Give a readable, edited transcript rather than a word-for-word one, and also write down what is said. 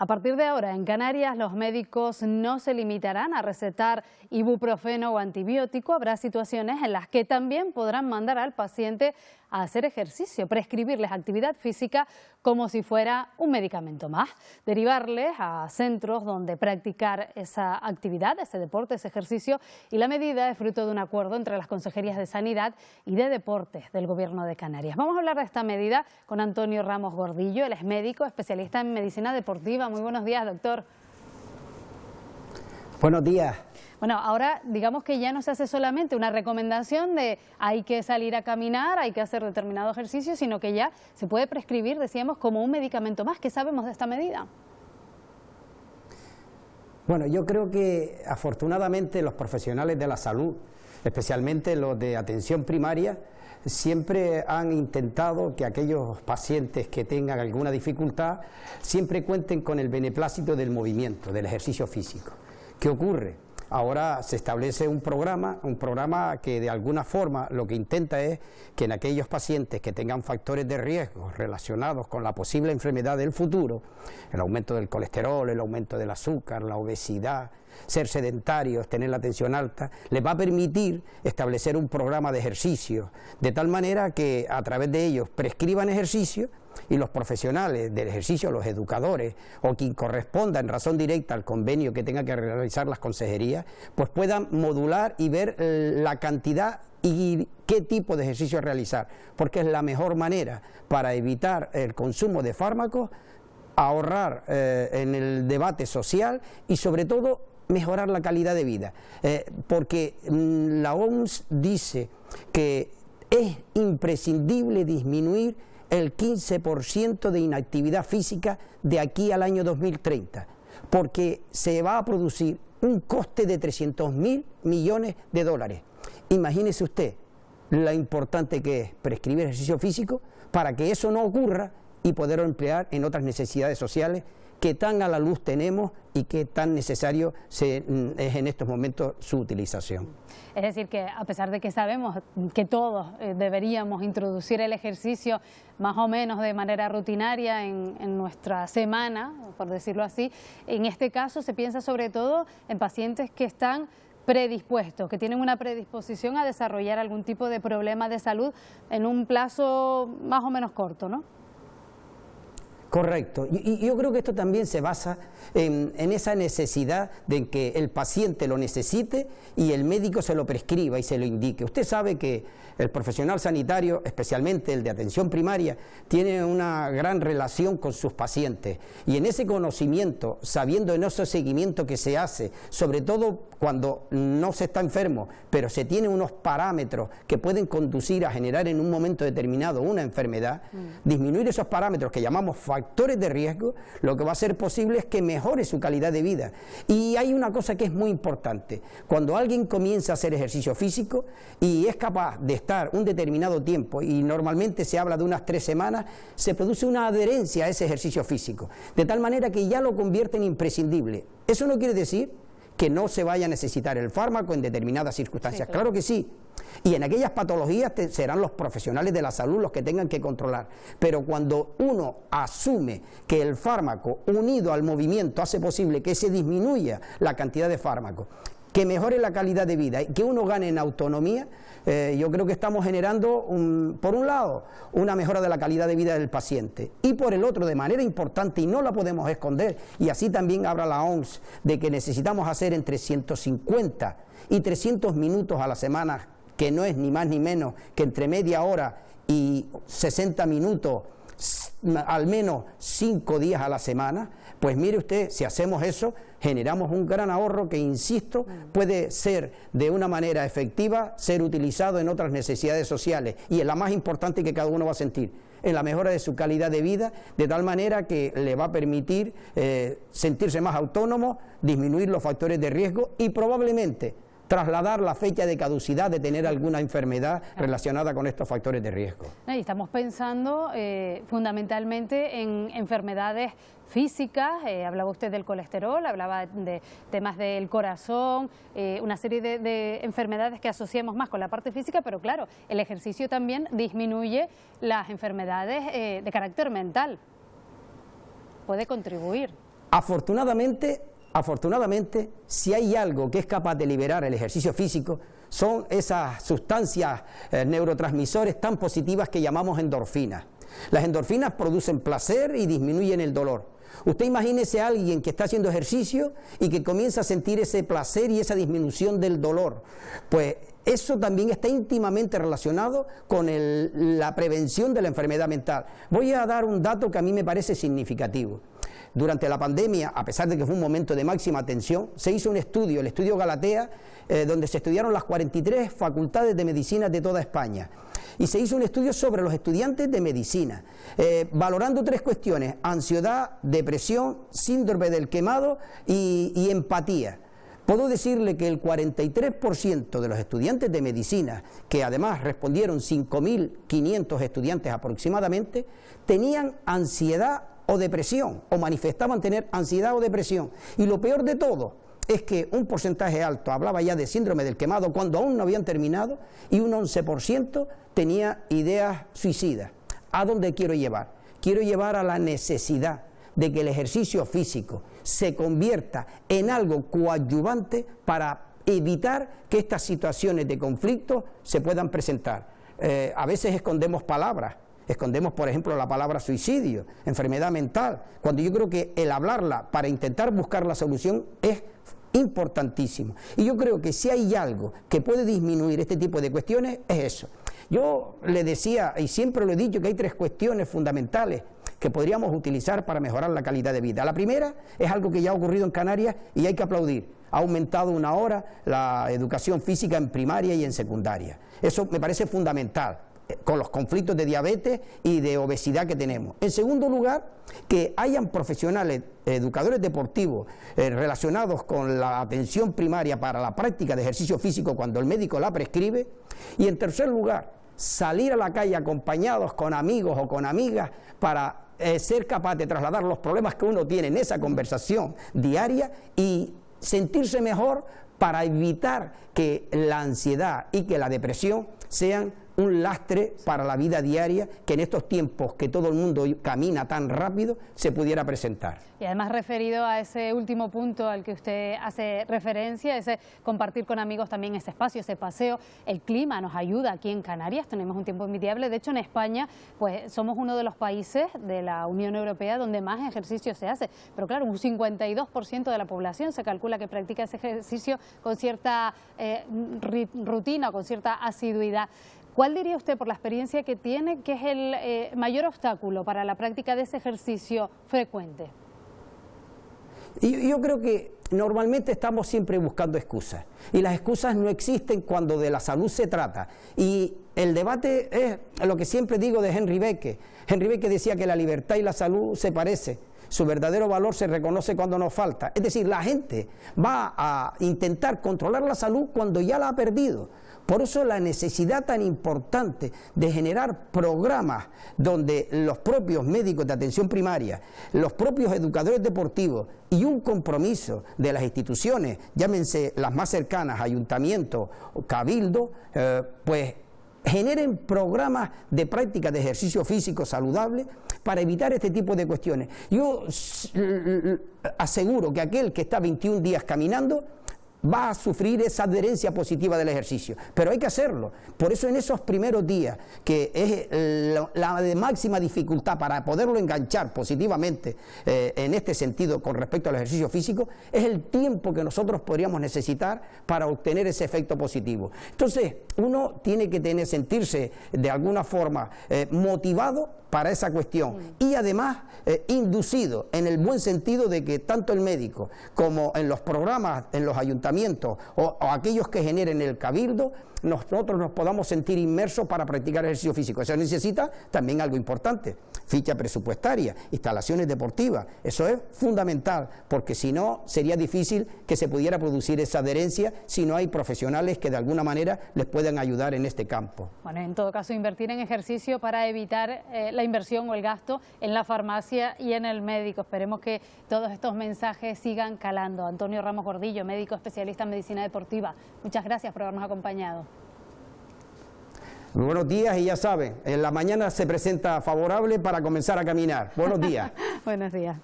A partir de ahora, en Canarias, los médicos no se limitarán a recetar ibuprofeno o antibiótico. Habrá situaciones en las que también podrán mandar al paciente a hacer ejercicio, prescribirles actividad física como si fuera un medicamento más, derivarles a centros donde practicar esa actividad, ese deporte, ese ejercicio, y la medida es fruto de un acuerdo entre las consejerías de Sanidad y de Deportes del Gobierno de Canarias. Vamos a hablar de esta medida con Antonio Ramos Gordillo. Él es médico, especialista en medicina deportiva. Muy buenos días, doctor. Buenos días. Bueno, ahora digamos que ya no se hace solamente una recomendación de hay que salir a caminar, hay que hacer determinado ejercicio, sino que ya se puede prescribir, decíamos, como un medicamento más. ¿Qué sabemos de esta medida? Bueno, yo creo que afortunadamente los profesionales de la salud, especialmente los de atención primaria, siempre han intentado que aquellos pacientes que tengan alguna dificultad siempre cuenten con el beneplácito del movimiento, del ejercicio físico. ¿Qué ocurre? Ahora se establece un programa que de alguna forma lo que intenta es que en aquellos pacientes que tengan factores de riesgo relacionados con la posible enfermedad del futuro, el aumento del colesterol, el aumento del azúcar, la obesidad, ser sedentarios, tener la tensión alta, les va a permitir establecer un programa de ejercicio, de tal manera que a través de ellos prescriban ejercicio y los profesionales del ejercicio, los educadores o quien corresponda en razón directa al convenio que tenga que realizar las consejerías, pues puedan modular y ver la cantidad y qué tipo de ejercicio realizar, porque es la mejor manera para evitar el consumo de fármacos, ahorrar en el debate social y sobre todo mejorar la calidad de vida, porque la OMS dice que es imprescindible disminuir el 15% de inactividad física de aquí al año 2030, porque se va a producir un coste de 300.000 millones de dólares. Imagínese usted lo importante que es prescribir ejercicio físico para que eso no ocurra y poderlo emplear en otras necesidades sociales que tan a la luz tenemos y que tan necesario es en estos momentos su utilización. Es decir, que a pesar de que sabemos que todos deberíamos introducir el ejercicio más o menos de manera rutinaria en nuestra semana, por decirlo así, en este caso se piensa sobre todo en pacientes que están predispuestos, que tienen una predisposición a desarrollar algún tipo de problema de salud en un plazo más o menos corto, ¿no? Correcto, y yo creo que esto también se basa en esa necesidad de que el paciente lo necesite y el médico se lo prescriba y se lo indique. Usted sabe que el profesional sanitario, especialmente el de atención primaria, tiene una gran relación con sus pacientes y en ese conocimiento, sabiendo en ese seguimiento que se hace, sobre todo cuando no se está enfermo, pero se tienen unos parámetros que pueden conducir a generar en un momento determinado una enfermedad, disminuir esos parámetros que llamamos factores de riesgo, lo que va a ser posible es que mejore su calidad de vida. Y hay una cosa que es muy importante: cuando alguien comienza a hacer ejercicio físico y es capaz de estar un determinado tiempo, y normalmente se habla de unas 3 semanas, se produce una adherencia a ese ejercicio físico, de tal manera que ya lo convierte en imprescindible. Eso no quiere decir que no se vaya a necesitar el fármaco en determinadas circunstancias, sí, claro que sí. Y en aquellas patologías serán los profesionales de la salud los que tengan que controlar. Pero cuando uno asume que el fármaco unido al movimiento hace posible que se disminuya la cantidad de fármaco, que mejore la calidad de vida y que uno gane en autonomía, yo creo que estamos generando, por un lado, una mejora de la calidad de vida del paciente y por el otro, de manera importante, y no la podemos esconder, y así también habla la OMS, de que necesitamos hacer entre 150 y 300 minutos a la semana, que no es ni más ni menos que entre media hora y 60 minutos, al menos 5 días a la semana. Pues mire usted, si hacemos eso, generamos un gran ahorro que, insisto, puede ser de una manera efectiva, ser utilizado en otras necesidades sociales y en la más importante que cada uno va a sentir, en la mejora de su calidad de vida, de tal manera que le va a permitir sentirse más autónomo, disminuir los factores de riesgo y probablemente trasladar la fecha de caducidad de tener alguna enfermedad relacionada con estos factores de riesgo. Y estamos pensando fundamentalmente en enfermedades físicas, hablaba usted del colesterol, hablaba de temas del corazón, una serie de enfermedades que asociamos más con la parte física, pero claro, el ejercicio también disminuye las enfermedades de carácter mental, puede contribuir. Afortunadamente, si hay algo que es capaz de liberar el ejercicio físico, son esas sustancias neurotransmisores tan positivas que llamamos endorfinas. Las endorfinas producen placer y disminuyen el dolor. Usted imagínese a alguien que está haciendo ejercicio y que comienza a sentir ese placer y esa disminución del dolor. Pues eso también está íntimamente relacionado con la prevención de la enfermedad mental. Voy a dar un dato que a mí me parece significativo. Durante la pandemia, a pesar de que fue un momento de máxima tensión, se hizo un estudio, el estudio Galatea, donde se estudiaron las 43 facultades de medicina de toda España. Y se hizo un estudio sobre los estudiantes de medicina, valorando 3 cuestiones: ansiedad, depresión, síndrome del quemado y empatía. Puedo decirle que el 43% de los estudiantes de medicina, que además respondieron 5.500 estudiantes aproximadamente, tenían ansiedad o depresión, o manifestaban tener ansiedad o depresión. Y lo peor de todo es que un porcentaje alto hablaba ya de síndrome del quemado cuando aún no habían terminado, y un 11% tenía ideas suicidas. ¿A dónde quiero llevar? Quiero llevar a la necesidad de que el ejercicio físico se convierta en algo coadyuvante para evitar que estas situaciones de conflicto se puedan presentar. A veces escondemos palabras. Escondemos, por ejemplo, la palabra suicidio, enfermedad mental, cuando yo creo que el hablarla para intentar buscar la solución es importantísimo. Y yo creo que si hay algo que puede disminuir este tipo de cuestiones, es eso. Yo le decía, y siempre lo he dicho, que hay 3 cuestiones fundamentales que podríamos utilizar para mejorar la calidad de vida. La primera es algo que ya ha ocurrido en Canarias y hay que aplaudir. Ha aumentado 1 hora la educación física en primaria y en secundaria. Eso me parece fundamental, con los conflictos de diabetes y de obesidad que tenemos. En segundo lugar, que hayan profesionales, educadores deportivos relacionados con la atención primaria para la práctica de ejercicio físico cuando el médico la prescribe. Y en tercer lugar, salir a la calle acompañados con amigos o con amigas para ser capaz de trasladar los problemas que uno tiene en esa conversación diaria y sentirse mejor para evitar que la ansiedad y que la depresión sean un lastre para la vida diaria, que en estos tiempos que todo el mundo camina tan rápido se pudiera presentar. Y además, referido a ese último punto al que usted hace referencia, ese compartir con amigos también ese espacio, ese paseo, el clima nos ayuda aquí en Canarias, tenemos un tiempo envidiable. De hecho, en España pues somos uno de los países de la Unión Europea donde más ejercicio se hace, pero claro, un 52% de la población se calcula que practica ese ejercicio con cierta rutina, con cierta asiduidad. ¿Cuál diría usted, por la experiencia que tiene, que es el mayor obstáculo para la práctica de ese ejercicio frecuente? Yo creo que normalmente estamos siempre buscando excusas, y las excusas no existen cuando de la salud se trata. Y el debate es lo que siempre digo de Henri Becke. Henri Becke decía que la libertad y la salud se parecen. Su verdadero valor se reconoce cuando nos falta. Es decir, la gente va a intentar controlar la salud cuando ya la ha perdido. Por eso la necesidad tan importante de generar programas donde los propios médicos de atención primaria, los propios educadores deportivos y un compromiso de las instituciones, llámense las más cercanas, ayuntamientos o cabildo, pues generen programas de práctica de ejercicio físico saludable para evitar este tipo de cuestiones. Yo aseguro que aquel que está 21 días caminando va a sufrir esa adherencia positiva del ejercicio, pero hay que hacerlo. Por eso en esos primeros días, que es la de máxima dificultad para poderlo enganchar positivamente en este sentido con respecto al ejercicio físico, es el tiempo que nosotros podríamos necesitar para obtener ese efecto positivo. Entonces, uno tiene que sentirse de alguna forma motivado para esa cuestión y además inducido en el buen sentido de que tanto el médico como en los programas, en los ayuntamientos o aquellos que generen el cabildo, nosotros nos podamos sentir inmersos para practicar ejercicio físico. Eso necesita también algo importante: ficha presupuestaria, instalaciones deportivas. Eso es fundamental, porque si no sería difícil que se pudiera producir esa adherencia si no hay profesionales que de alguna manera les puedan ayudar en este campo. Bueno, en todo caso, invertir en ejercicio para evitar la inversión o el gasto en la farmacia y en el médico. Esperemos que todos estos mensajes sigan calando. Antonio Ramos Gordillo, médico especialista en medicina deportiva, muchas gracias por habernos acompañado. Muy buenos días, y ya saben, en la mañana se presenta favorable para comenzar a caminar. Buenos días. Buenos días.